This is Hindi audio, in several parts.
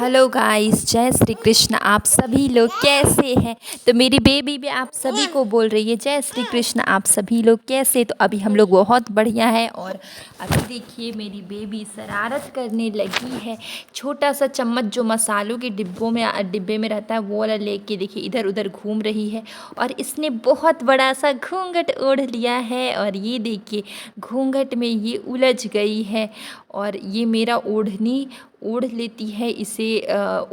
हेलो गाइस, जय श्री कृष्ण। आप सभी लोग कैसे हैं? तो मेरी बेबी भी आप सभी को बोल रही है जय श्री कृष्ण। आप सभी लोग कैसे? तो अभी हम लोग बहुत बढ़िया हैं। और अभी देखिए मेरी बेबी शरारत करने लगी है। छोटा सा चम्मच जो मसालों के डिब्बे में रहता है वो वाला लेके देखिए इधर उधर घूम रही है। और इसने बहुत बड़ा सा घूंघट ओढ़ लिया है और ये देखिए घूंघट में ये उलझ गई है। और ये मेरा ओढ़नी ओढ़ लेती है। इसे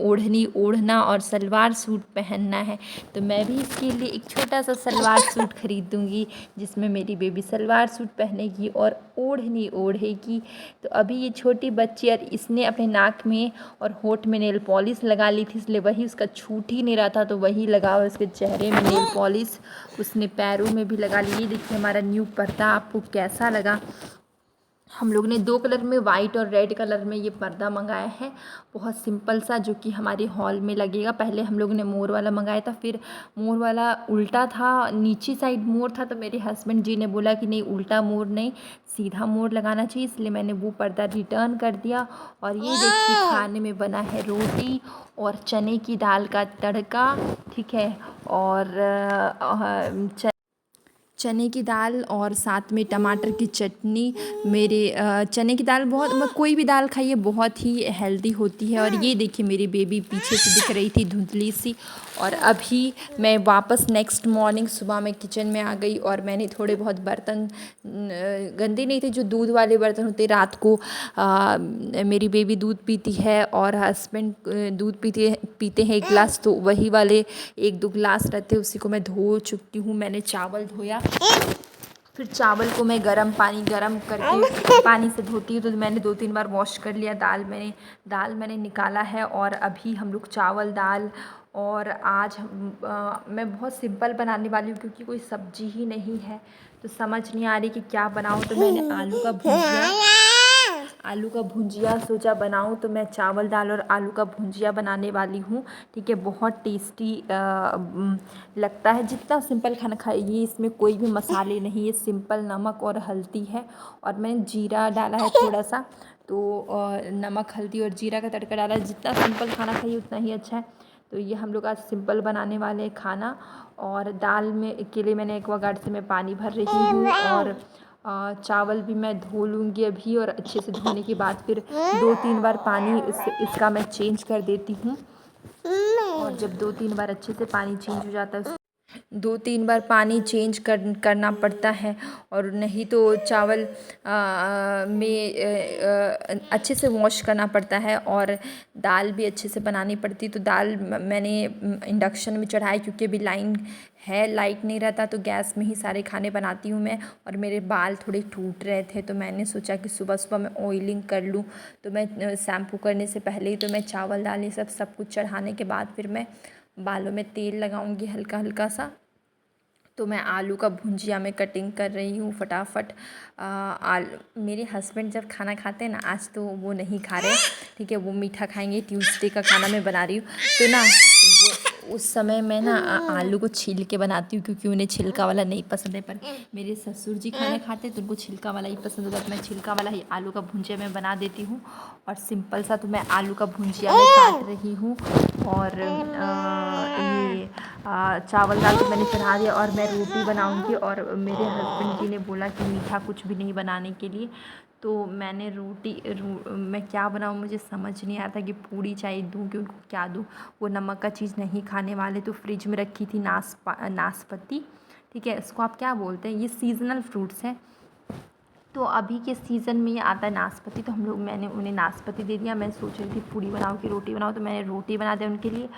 ओढ़नी ओढ़ना और सलवार सूट पहनना है। तो मैं भी इसके लिए एक छोटा सा सलवार सूट खरीदूँगी जिसमें मेरी बेबी सलवार सूट पहनेगी और ओढ़नी ओढ़ेगी। तो अभी ये छोटी बच्ची और इसने अपने नाक में और होंठ में नेल पॉलिश लगा ली थी, इसलिए वही उसका छूट ही नहीं रहा था तो वही लगा। और उसके चेहरे में नेल पॉलिश उसने पैरों में भी लगा ली। ये देखिए हमारा न्यू पर्दा आपको कैसा लगा। हम लोग ने 2 कलर में, वाइट और रेड कलर में ये पर्दा मंगाया है। बहुत सिंपल सा जो कि हमारे हॉल में लगेगा। पहले हम लोग ने मोर वाला मंगाया था, फिर मोर वाला उल्टा था, नीचे साइड मोर था। तो मेरे हस्बैंड जी ने बोला कि नहीं, उल्टा मोर नहीं, सीधा मोर लगाना चाहिए, इसलिए मैंने वो पर्दा रिटर्न कर दिया। और ये देखिए खाने में बना है रोटी और चने की दाल का तड़का, ठीक है। और चने की दाल और साथ में टमाटर की चटनी। मेरे चने की दाल कोई भी दाल खाइए बहुत ही हेल्दी होती है। और ये देखिए मेरी बेबी पीछे से दिख रही थी धुंधली सी। और अभी मैं वापस नेक्स्ट मॉर्निंग सुबह में किचन में आ गई और मैंने थोड़े बहुत बर्तन गंदे नहीं थे, जो दूध वाले बर्तन होते। रात को मेरी बेबी दूध पीती है और हस्बैंड दूध पीते हैं 1 गिलास, तो वही वाले 1-2 गिलास रहते उसी को मैं धो चुकी हूँ। मैंने चावल धोया, फिर चावल को मैं गर्म करके पानी से धोती हूँ। तो मैंने 2-3 बार वॉश कर लिया। दाल मैंने निकाला है और अभी हम लोग चावल दाल। और आज मैं बहुत सिंपल बनाने वाली हूँ क्योंकि कोई सब्जी ही नहीं है, तो समझ नहीं आ रही कि क्या बनाऊँ। तो मैंने आलू का भुजिया सोचा बनाऊं। तो मैं चावल दाल और आलू का भुजिया बनाने वाली हूँ, ठीक है। बहुत टेस्टी लगता है। जितना सिंपल खाना खाइए, इसमें कोई भी मसाले नहीं, ये सिंपल नमक और हल्दी है। और मैंने जीरा डाला है थोड़ा सा, तो नमक हल्दी और जीरा का तड़का डाला है। जितना सिंपल खाना खाइए उतना ही अच्छा है। तो ये हम लोग आज सिंपल बनाने वाले हैं खाना। और दाल में के लिए मैंने एक्वागार्ड से मैं पानी भर रही हूँ। और चावल भी मैं धो लूँगी अभी, और अच्छे से धोने के बाद फिर 2-3 बार पानी इसका मैं चेंज कर देती हूँ। और जब 2-3 बार अच्छे से पानी चेंज हो जाता है, 2-3 बार पानी चेंज करना पड़ता है। और नहीं तो चावल में अच्छे से वॉश करना पड़ता है। और दाल भी अच्छे से बनानी पड़ती। तो दाल मैंने इंडक्शन में चढ़ाई क्योंकि अभी लाइट नहीं रहता, तो गैस में ही सारे खाने बनाती हूँ मैं। और मेरे बाल थोड़े टूट रहे थे तो मैंने सोचा कि सुबह सुबह मैं ऑयलिंग कर लूँ। तो मैं शैम्पू करने से पहले ही तो मैं चावल दाल ये सब कुछ चढ़ाने के बाद फिर मैं बालों में तेल लगाऊंगी हल्का हल्का सा। तो मैं आलू का भुजिया में कटिंग कर रही हूँ फटाफट। मेरे हस्बैंड जब खाना खाते हैं ना, आज तो वो नहीं खा रहे, ठीक है, वो मीठा खाएंगे। ट्यूसडे का खाना मैं बना रही हूँ, तो ना उस समय मैं ना आलू को छील के बनाती हूँ क्योंकि उन्हें छिलका वाला नहीं पसंद है। पर मेरे ससुर जी खाना खाते हैं तो उनको छिलका वाला ही पसंद होता है। तो मैं छिलका वाला ही आलू का भुजिया मैं बना देती हूँ। और सिंपल सा तो मैं आलू का भुजिया में काट रही हूँ। और ये चावल दाल तो मैंने चढ़ा दिया और मैं रोटी बनाऊंगी। और मेरे हस्बैंड जी ने बोला कि मीठा कुछ भी नहीं बनाने के लिए। तो मैंने मैं क्या बनाऊँ, मुझे समझ नहीं आता कि पूड़ी चाहिए दूँ कि उनको क्या दूँ। वो नमक का चीज़ नहीं खाने वाले। तो फ्रिज में रखी थी नाशपाती, ठीक है, इसको आप क्या बोलते हैं, ये सीजनल फ्रूट्स हैं। तो अभी के सीज़न में ये आता है नाशपाती, तो मैंने उन्हें नाशपाती दे दिया। मैं सोच रही थी पूड़ी बनाओ कि रोटी बनाओ, तो मैंने रोटी बना दिया उनके लिए।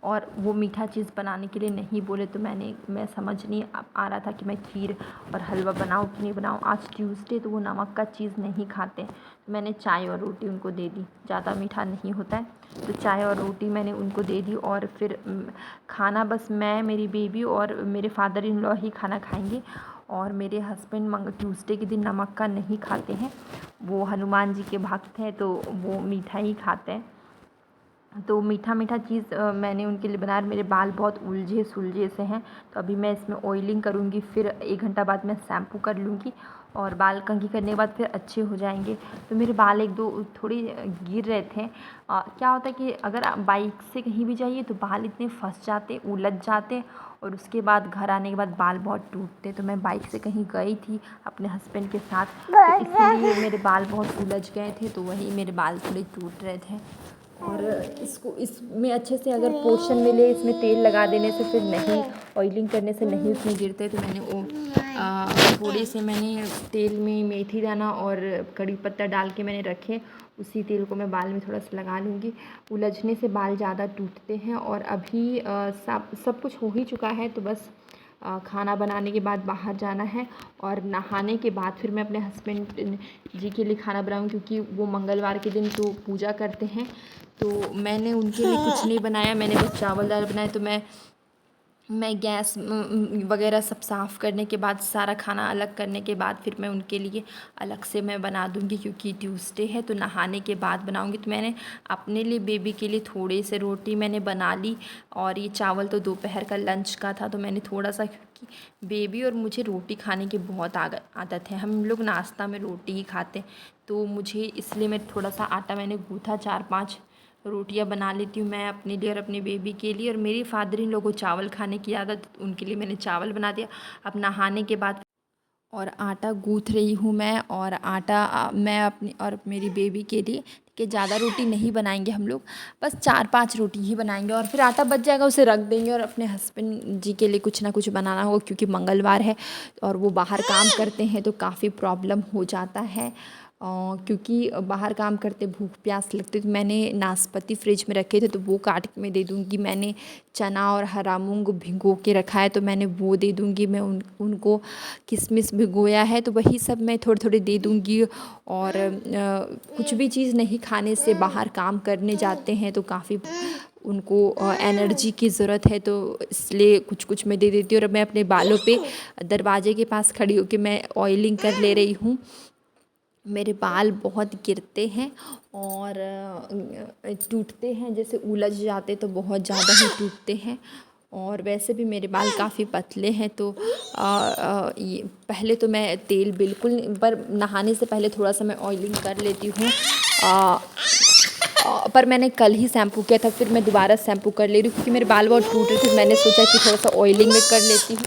और वो मीठा चीज़ बनाने के लिए नहीं बोले, तो मैं समझ नहीं आ रहा था कि मैं खीर और हलवा बनाऊँ कि नहीं बनाऊँ। आज ट्यूसडे तो वो नमक का चीज़ नहीं खाते, तो मैंने चाय और रोटी उनको दे दी। ज़्यादा मीठा नहीं होता है, तो चाय और रोटी मैंने उनको दे दी। और फिर खाना बस मैं, मेरी बेबी और मेरे फादर इन लॉ ही खाना खाएंगे। और मेरे हस्बैंड ट्यूसडे के दिन नमक का नहीं खाते हैं, वो हनुमान जी के भक्त हैं, तो वो मीठा ही खाते हैं। तो मीठा मीठा चीज़ मैंने उनके लिए बनाया। मेरे बाल बहुत उलझे सुलझे से हैं, तो अभी मैं इसमें ऑयलिंग करूँगी, फिर 1 घंटा बाद मैं शैम्पू कर लूँगी। और बाल कंघी करने के बाद फिर अच्छे हो जाएंगे। तो मेरे बाल एक दो थोड़े गिर रहे थे। क्या होता है कि अगर आप बाइक से कहीं भी जाइए तो बाल इतने फंस जाते, उलझ जाते, और उसके बाद घर आने के बाद बाल बहुत टूटते। तो मैं बाइक से कहीं गई थी अपने हस्बैंड के साथ, तो इसलिए मेरे बाल बहुत उलझ गए थे, तो वही मेरे बाल थोड़े टूट रहे थे। और इसमें अच्छे से अगर पोर्शन मिले, इसमें तेल लगा देने से फिर नहीं, ऑयलिंग करने से नहीं उसमें गिरते। तो मैंने वो थोड़े से मैंने तेल में मेथी दाना और कड़ी पत्ता डाल के मैंने रखे, उसी तेल को मैं बाल में थोड़ा सा लगा लूँगी। उलझने से बाल ज़्यादा टूटते हैं। और अभी सब कुछ हो ही चुका है, तो बस खाना बनाने के बाद बाहर जाना है, और नहाने के बाद फिर मैं अपने हस्बैंड जी के लिए खाना बनाऊँ, क्योंकि वो मंगलवार के दिन तो पूजा करते हैं। तो मैंने उनके लिए कुछ नहीं बनाया, मैंने बस चावल दाल बनाए। तो मैं गैस वगैरह सब साफ़ करने के बाद, सारा खाना अलग करने के बाद फिर मैं उनके लिए अलग से मैं बना दूँगी, क्योंकि ट्यूसडे है तो नहाने के बाद बनाऊँगी। तो मैंने अपने लिए, बेबी के लिए थोड़े से रोटी मैंने बना ली, और ये चावल तो दोपहर का लंच का था, तो मैंने थोड़ा सा, क्योंकि बेबी और मुझे रोटी खाने की बहुत आदत है, हम लोग नाश्ता में रोटी ही खाते हैं। तो मुझे इसलिए मैं थोड़ा सा आटा मैंने गूँथा, 4-5 रोटियां बना लेती हूँ मैं अपने लिए और अपने बेबी के लिए। और मेरी फादर इन लोगों को चावल खाने की आदत, उनके लिए मैंने चावल बना दिया। अब नहाने के बाद और आटा गूँथ रही हूँ मैं, और आटा मैं अपनी और मेरी बेबी के लिए, कि ज़्यादा रोटी नहीं बनाएंगे हम लोग, बस 4-5 रोटी ही बनाएंगे, और फिर आटा बच जाएगा उसे रख देंगे। और अपने हस्बैंड जी के लिए कुछ ना कुछ बनाना होगा, क्योंकि मंगलवार है और वो बाहर काम करते हैं, तो काफ़ी प्रॉब्लम हो जाता है। क्योंकि बाहर काम करते भूख प्यास लगती, तो मैंने नाशपाती फ्रिज में रखे थे, तो वो काट के मैं दे दूँगी। मैंने चना और हरा मूंग भिगो के रखा है, तो मैंने वो दे दूँगी। मैं उनको किशमिश भिगोया है, तो वही सब मैं थोड़े थोड़े दे दूँगी। और कुछ भी चीज़ नहीं खाने से, बाहर काम करने जाते हैं तो काफ़ी उनको एनर्जी की ज़रूरत है, तो इसलिए कुछ कुछ मैं दे देती हूँ। और मैं अपने बालों पे दरवाजे के पास खड़ी होकर मैं ऑयलिंग कर ले रही हूँ। मेरे बाल बहुत गिरते हैं और टूटते हैं, जैसे उलझ जाते तो बहुत ज़्यादा ही टूटते हैं। और वैसे भी मेरे बाल काफ़ी पतले हैं, तो ये पहले तो मैं तेल बिल्कुल, पर नहाने से पहले थोड़ा सा मैं ऑयलिंग कर लेती हूँ। पर मैंने कल ही शैम्पू किया था, फिर मैं दोबारा शैम्पू कर ले रही हूँ, क्योंकि मेरे बाल बहुत टूट रहे थे। मैंने सोचा कि थोड़ा सा ऑयलिंग में कर लेती हूँ।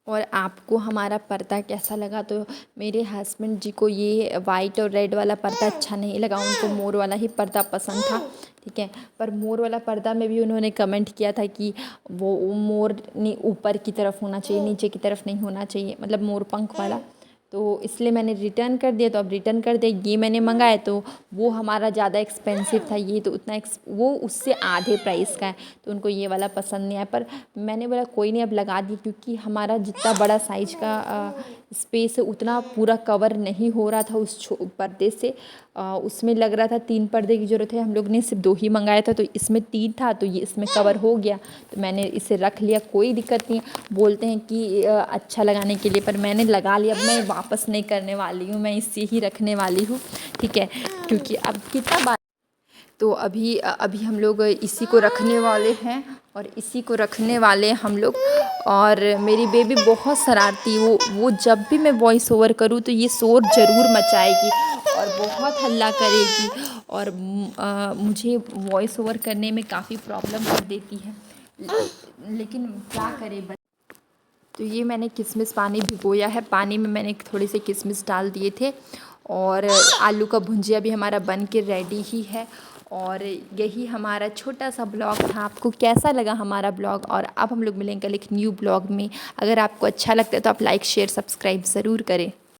और आपको हमारा पर्दा कैसा लगा? तो मेरे हस्बैंड जी को ये वाइट और रेड वाला पर्दा अच्छा नहीं लगा, उनको मोर वाला ही पर्दा पसंद था, ठीक है। पर मोर वाला पर्दा में भी उन्होंने कमेंट किया था कि वो मोर ऊपर की तरफ होना चाहिए, नीचे की तरफ नहीं होना चाहिए, मतलब मोर पंख वाला। तो इसलिए मैंने रिटर्न कर दिया। तो अब रिटर्न कर दिया, ये मैंने मंगाया, तो वो हमारा ज़्यादा एक्सपेंसिव था, ये तो उतना वो उससे आधे प्राइस का है, तो उनको ये वाला पसंद नहीं आया। पर मैंने बोला कोई नहीं, अब लगा दी, क्योंकि हमारा जितना बड़ा साइज का स्पेस है उतना पूरा कवर नहीं हो रहा था उस पर्दे से। उसमें लग रहा था 3 पर्दे की ज़रूरत है, हम लोग ने सिर्फ 2 ही मंगाया था, तो इसमें 3 था, तो ये इसमें कवर हो गया, तो मैंने इसे रख लिया। कोई दिक्कत नहीं, बोलते हैं कि अच्छा लगाने के लिए, पर मैंने लगा लिया। अब मैं वापस नहीं करने वाली हूँ, मैं इसे ही रखने वाली हूँ, ठीक है। क्योंकि अब कितना बार, तो अभी हम लोग इसी को रखने वाले हैं, और इसी को रखने वाले हम लोग। और मेरी बेबी बहुत शरारती, वो जब भी मैं वॉइस ओवर करूँ तो ये शोर ज़रूर मचाएगी और बहुत हल्ला करेगी, और मुझे वॉइस ओवर करने में काफ़ी प्रॉब्लम कर देती है, लेकिन क्या करें। तो ये मैंने किशमिश पानी भिगोया है, पानी में मैंने थोड़े से किशमिश डाल दिए थे। और आलू का भुंजिया भी हमारा बन के रेडी ही है। और यही हमारा छोटा सा ब्लॉग था। आपको कैसा लगा हमारा ब्लॉग? और अब हम लोग मिलेंगे कल एक न्यू ब्लॉग में। अगर आपको अच्छा लगता है तो आप लाइक शेयर सब्सक्राइब ज़रूर करें।